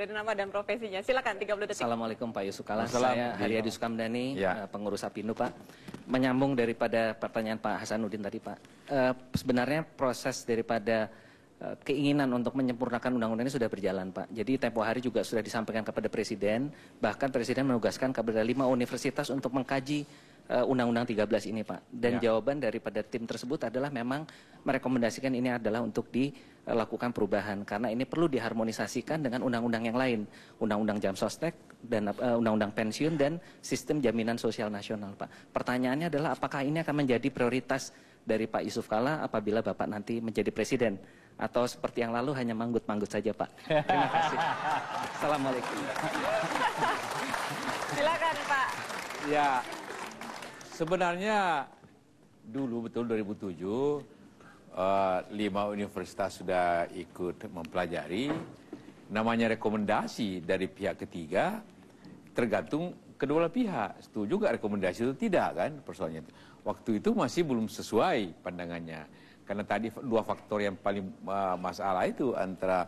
dari nama dan profesinya. Silakan 30 detik. Assalamualaikum Pak Yusuf Kala. Saya Haryadi Sukamdhani, pengurus Apindo Pak. Menyambung daripada pertanyaan Pak Hasanuddin tadi Pak. Sebenarnya proses daripada keinginan untuk menyempurnakan undang-undang ini sudah berjalan Pak. Jadi tempo hari juga sudah disampaikan kepada Presiden. Bahkan Presiden menugaskan kepada 5 universitas untuk mengkaji Undang-Undang 13 ini Pak. Dan jawaban daripada tim tersebut adalah memang merekomendasikan ini adalah untuk dilakukan perubahan. Karena ini perlu diharmonisasikan dengan undang-undang yang lain. Undang-Undang Jam Sostek dan Undang-Undang Pensiun dan Sistem Jaminan Sosial Nasional Pak. Pertanyaannya adalah apakah ini akan menjadi prioritas dari Pak Yusuf Kala apabila Bapak nanti menjadi Presiden? Atau seperti yang lalu hanya manggut-manggut saja Pak? Terima kasih. Assalamualaikum. Silakan Pak. Ya, sebenarnya dulu betul 2007 5 universitas sudah ikut mempelajari. Namanya rekomendasi dari pihak ketiga tergantung kedua pihak. Setuju juga rekomendasi itu tidak kan persoalannya itu. Waktu itu masih belum sesuai pandangannya. Karena tadi 2 faktor yang paling masalah itu antara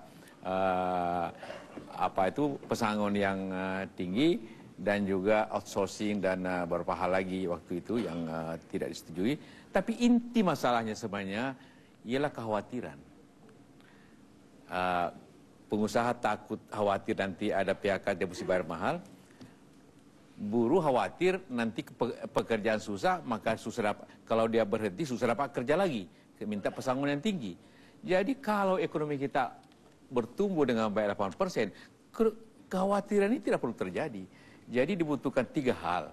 pesangon yang tinggi dan juga outsourcing dan beberapa hal lagi waktu itu yang tidak disetujui. Tapi inti masalahnya sebenarnya ialah kekhawatiran. Pengusaha takut khawatir nanti ada PHK dia mesti bayar mahal. Buruh khawatir nanti pekerjaan susah, maka susah dapat, kalau dia berhenti susah dapat kerja lagi, minta pesangon yang tinggi. Jadi kalau ekonomi kita bertumbuh dengan baik 8%, kekhawatiran ini tidak perlu terjadi. Jadi dibutuhkan 3 hal.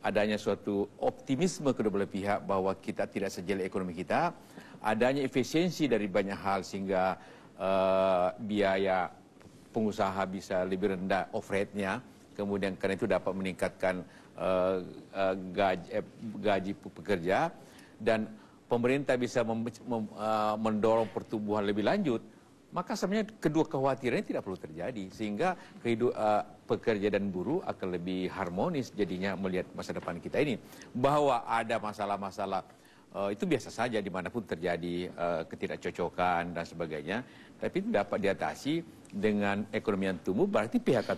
Adanya suatu optimisme kedua belah pihak bahwa kita tidak sejelek ekonomi kita, adanya efisiensi dari banyak hal sehingga biaya pengusaha bisa lebih rendah overhead-nya, kemudian karena itu dapat meningkatkan gaji pekerja, dan pemerintah bisa mendorong pertumbuhan lebih lanjut. Maka sebenarnya kedua kekhawatiran ini tidak perlu terjadi, sehingga pekerja dan buruh akan lebih harmonis jadinya melihat masa depan kita ini. Bahwa ada masalah-masalah itu biasa saja dimanapun terjadi ketidakcocokan dan sebagainya, tapi itu dapat diatasi dengan ekonomi yang tumbuh, berarti PHK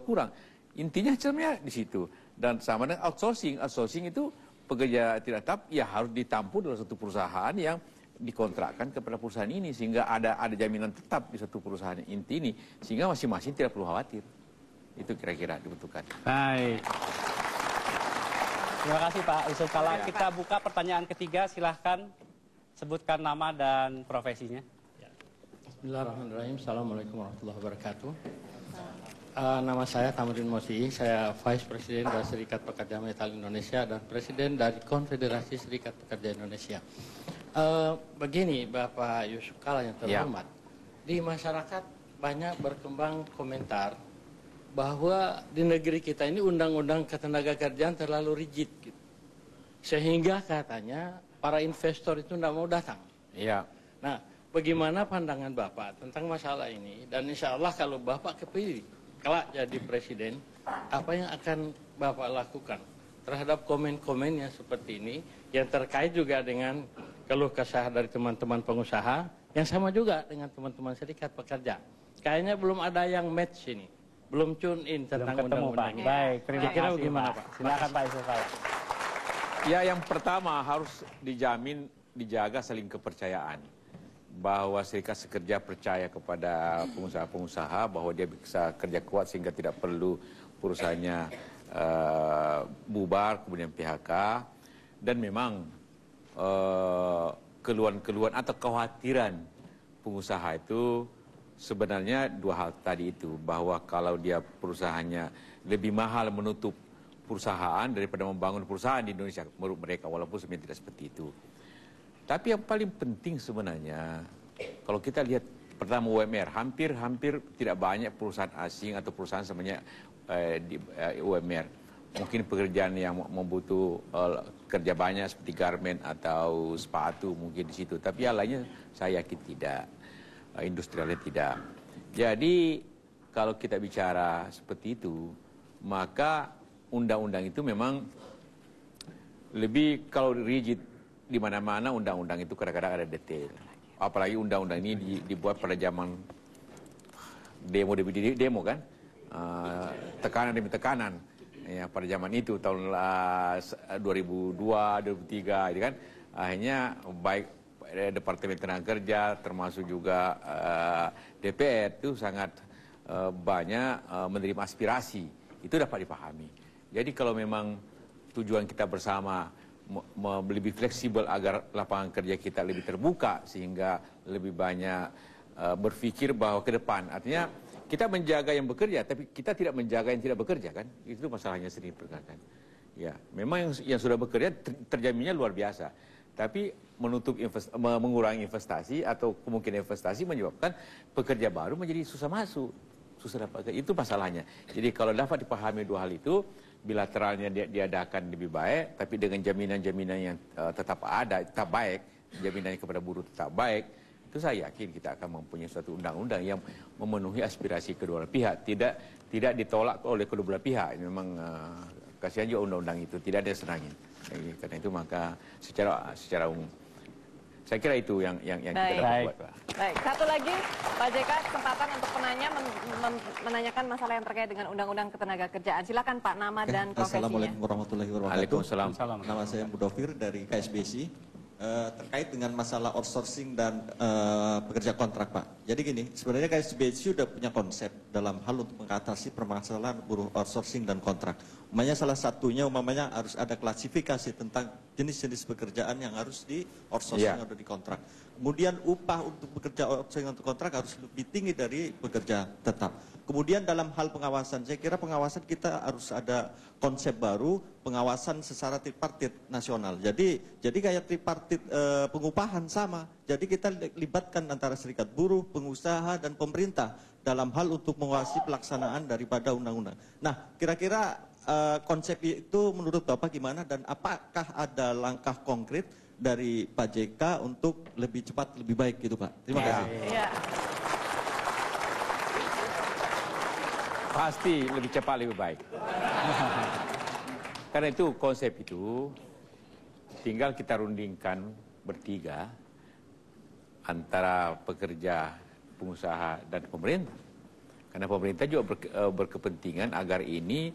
kurang. Intinya sebenarnya di situ. Dan sama dengan outsourcing itu pekerja tidak tetap ya harus ditampung dalam satu perusahaan yang dikontrakkan kepada perusahaan ini, sehingga ada jaminan tetap di satu perusahaan inti ini, sehingga masing-masing tidak perlu khawatir. Itu kira-kira dibutuhkan. Baik. Terima kasih Pak Yusuf Kala. Kita buka pertanyaan ketiga, silahkan sebutkan nama dan profesinya. Bismillahirrahmanirrahim. Assalamualaikum warahmatullahi wabarakatuh. Nama saya Tamrin Mosi'i, saya Vice President dari Serikat Pekerja Metal Indonesia dan Presiden dari Konfederasi Serikat Pekerja Indonesia. Begini Bapak Yusuf Kala yang terhormat, di masyarakat banyak berkembang komentar bahwa di negeri kita ini undang-undang ketenaga kerjaan terlalu rigid, gitu. Sehingga katanya para investor itu tidak mau datang. Nah, bagaimana pandangan Bapak tentang masalah ini? Dan insya Allah kalau Bapak kepilih kelak jadi presiden, apa yang akan Bapak lakukan terhadap komen-komen yang seperti ini, yang terkait juga dengan keluh kesah dari teman-teman pengusaha, yang sama juga dengan teman-teman serikat pekerja. Kayaknya belum ada yang match ini, belum tune in tentang undang-undang ini. Baik, terima kasih bagaimana Pak. Silakan Pak Yusuf Kala. Ya, yang pertama harus dijaga saling kepercayaan. Bahwa serikat pekerja percaya kepada pengusaha-pengusaha bahwa dia bisa kerja kuat sehingga tidak perlu perusahaannya bubar, kemudian PHK. Dan memang keluhan-keluhan atau kekhawatiran pengusaha itu sebenarnya 2 hal tadi itu. Bahwa kalau dia perusahaannya lebih mahal menutup perusahaan daripada membangun perusahaan di Indonesia menurut mereka, walaupun sebenarnya tidak seperti itu. Tapi yang paling penting sebenarnya, kalau kita lihat pertama UMR, hampir tidak banyak perusahaan asing atau perusahaan sebenarnya di UMR. Mungkin pekerjaan yang membutuh kerja banyak seperti garment atau sepatu mungkin di situ. Tapi yang lainnya saya yakin tidak, industrialnya tidak. Jadi kalau kita bicara seperti itu, maka undang-undang itu memang lebih kalau rigid. Di mana-mana undang-undang itu kadang-kadang ada detail. Apalagi undang-undang ini dibuat pada zaman demo kan, tekanan demi tekanan. Ya, pada zaman itu tahun 2002, 2003, gitu kan, akhirnya baik Departemen Tenaga Kerja termasuk juga DPR itu sangat banyak menerima aspirasi. Itu dapat dipahami. Jadi kalau memang tujuan kita bersama lebih fleksibel agar lapangan kerja kita lebih terbuka sehingga lebih banyak berpikir bahwa ke depan, artinya kita menjaga yang bekerja, tapi kita tidak menjaga yang tidak bekerja kan? Itu masalahnya sering pergerakan. Ya, memang yang sudah bekerja terjaminnya luar biasa, tapi mengurangi investasi atau kemungkinan investasi menyebabkan pekerja baru menjadi susah masuk, susah dapat. Itu masalahnya. Jadi kalau dapat dipahami dua hal itu, bilateralnya diadakan lebih baik, tapi dengan jaminan-jaminan yang tetap ada, tetap baik, jaminannya kepada buruh tetap baik. Itu saya yakin kita akan mempunyai suatu undang-undang yang memenuhi aspirasi kedua belah pihak, tidak ditolak oleh kedua belah pihak. Ini memang kasihan juga undang-undang itu, tidak ada senangin. Karena itu maka secara umum, saya kira itu yang kita dapat buat. Baik, satu lagi Pak JK, kesempatan untuk penanya menanyakan masalah yang terkait dengan Undang-Undang Ketenagakerjaan. Silakan Pak, nama dan profesinya. Assalamualaikum warahmatullahi wabarakatuh. Waalaikumsalam. Nama saya Mudofir dari KSBSI. Terkait dengan masalah outsourcing dan pekerja kontrak, Pak. Jadi gini, sebenarnya KSBSI sudah punya konsep dalam hal untuk mengatasi permasalahan buruh outsourcing dan kontrak. Umumnya salah satunya harus ada klasifikasi tentang jenis-jenis pekerjaan yang harus di outsourcing atau di kontrak. Kemudian upah untuk bekerja outsourcing atau kontrak harus lebih tinggi dari pekerja tetap. Kemudian dalam hal pengawasan, saya kira pengawasan kita harus ada konsep baru, pengawasan secara tripartit nasional. Jadi kayak tripartit pengupahan sama. Jadi kita libatkan antara serikat buruh, pengusaha, dan pemerintah dalam hal untuk mengawasi pelaksanaan daripada undang-undang. Nah, kira-kira konsep itu menurut Bapak gimana, dan apakah ada langkah konkret dari Pak JK untuk lebih cepat, lebih baik gitu, Pak? Terima kasih. Ya. Pasti lebih cepat lebih baik. Karena itu konsep itu tinggal kita rundingkan bertiga antara pekerja, pengusaha, dan pemerintah. Karena pemerintah juga berkepentingan agar ini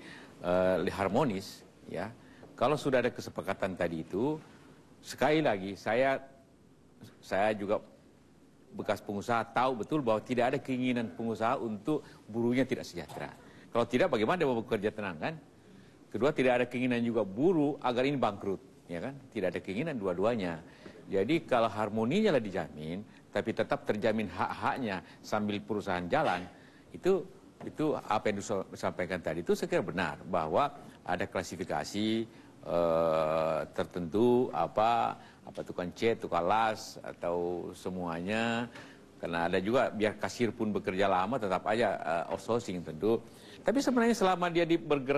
harmonis. Ya, kalau sudah ada kesepakatan tadi itu, sekali lagi saya juga bekas pengusaha tahu betul bahwa tidak ada keinginan pengusaha untuk buruhnya tidak sejahtera. Kalau tidak, bagaimana dia mau bekerja tenang kan? Kedua, tidak ada keinginan juga buruh agar ini bangkrut, ya kan? Tidak ada keinginan dua-duanya. Jadi kalau harmoninya lah dijamin, tapi tetap terjamin hak-haknya sambil perusahaan jalan, itu apa yang disampaikan tadi itu saya kira benar, bahwa ada klasifikasi tertentu apa tukang cat, tukang las atau semuanya, karena ada juga biar kasir pun bekerja lama tetap aja outsourcing tentu. Tapi sebenarnya selama dia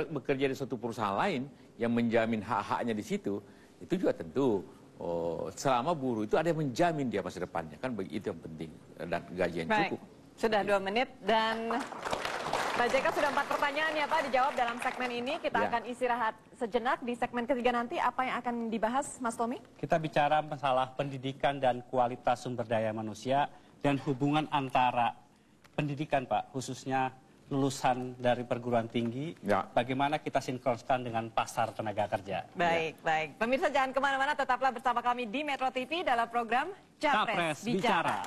bekerja di suatu perusahaan lain yang menjamin hak-haknya di situ, itu juga tentu selama buruh itu ada yang menjamin dia masa depannya, kan itu yang penting, dan gaji yang cukup. Sudah 2 menit dan Pak JK sudah 4 pertanyaan ya Pak dijawab dalam segmen ini. Kita akan istirahat sejenak. Di segmen ketiga nanti apa yang akan dibahas Mas Tommy? Kita bicara masalah pendidikan dan kualitas sumber daya manusia dan hubungan antara pendidikan Pak, khususnya lulusan dari perguruan tinggi, bagaimana kita sinkronkan dengan pasar tenaga kerja. Baik. Pemirsa jangan kemana-mana, tetaplah bersama kami di Metro TV dalam program Capres Bicara.